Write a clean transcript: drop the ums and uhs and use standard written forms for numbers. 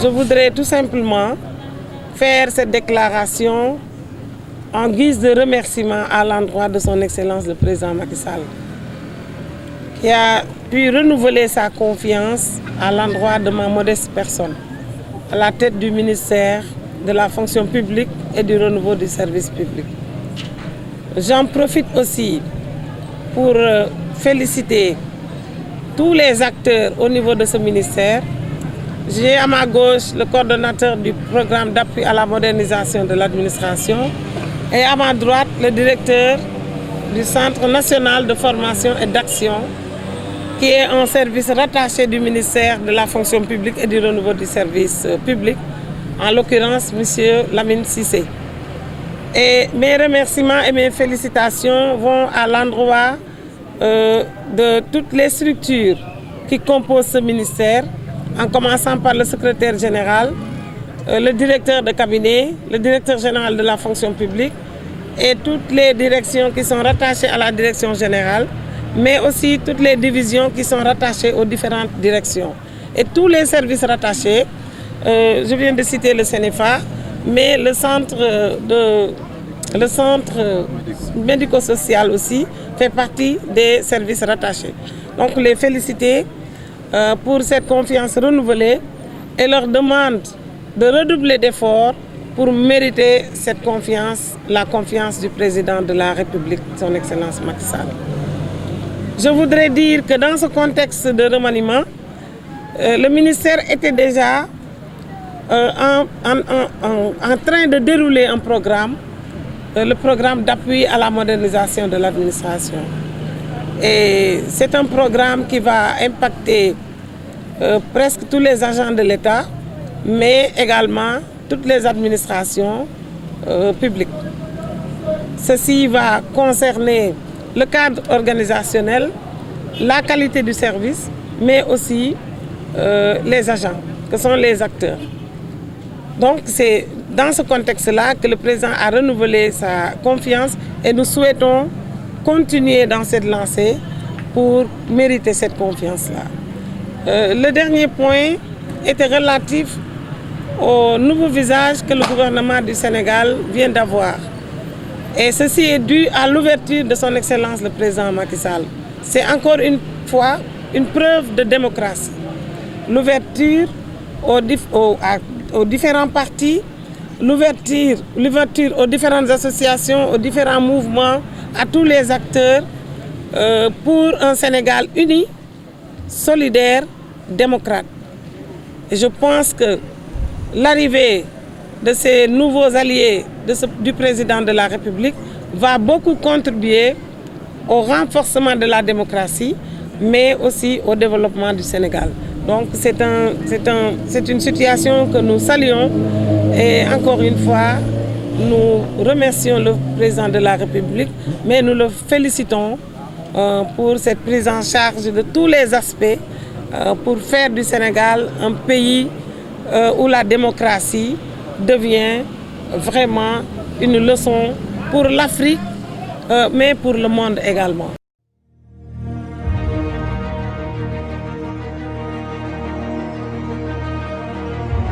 Je voudrais tout simplement faire cette déclaration en guise de remerciement à l'endroit de son Excellence le Président Macky Sall, qui a pu renouveler sa confiance à l'endroit de ma modeste personne, à la tête du ministère de la fonction publique et du renouveau du service public. J'en profite aussi pour féliciter tous les acteurs au niveau de ce ministère. J'ai à ma gauche le coordonnateur du programme d'appui à la modernisation de l'administration et à ma droite le directeur du Centre national de formation et d'action, qui est un service rattaché du ministère de la fonction publique et du renouveau du service public, en l'occurrence M. Lamine Cissé. Et mes remerciements et mes félicitations vont à l'endroit de toutes les structures qui composent ce ministère, en commençant par le secrétaire général, le directeur de cabinet, le directeur général de la fonction publique et toutes les directions qui sont rattachées à la direction générale, mais aussi toutes les divisions qui sont rattachées aux différentes directions. Et tous les services rattachés, je viens de citer le CNFA, mais le centre médico-social aussi fait partie des services rattachés. Donc les féliciter pour cette confiance renouvelée et leur demande de redoubler d'efforts pour mériter cette confiance, la confiance du président de la République, son Excellence Macky Sall. Je voudrais dire que dans ce contexte de remaniement, le ministère était déjà en train de dérouler un programme, le programme d'appui à la modernisation de l'administration. Et c'est un programme qui va impacter presque tous les agents de l'État, mais également toutes les administrations publiques. Ceci va concerner le cadre organisationnel, la qualité du service, mais aussi les agents, que sont les acteurs. Donc c'est dans ce contexte-là que le président a renouvelé sa confiance et nous souhaitons continuer dans cette lancée pour mériter cette confiance-là. Le dernier point était relatif au nouveau visage que le gouvernement du Sénégal vient d'avoir. Et ceci est dû à l'ouverture de son Excellence le Président Macky Sall. C'est encore une fois une preuve de démocratie. L'ouverture aux différents partis, l'ouverture aux différentes associations, aux différents mouvements, à tous les acteurs pour un Sénégal uni, solidaire, démocrate. Et je pense que l'arrivée de ces nouveaux alliés du président de la République va beaucoup contribuer au renforcement de la démocratie, mais aussi au développement du Sénégal. Donc c'est une situation que nous saluons et encore une fois, nous remercions le président de la République, mais nous le félicitons pour cette prise en charge de tous les aspects pour faire du Sénégal un pays où la démocratie devient vraiment une leçon pour l'Afrique, mais pour le monde également.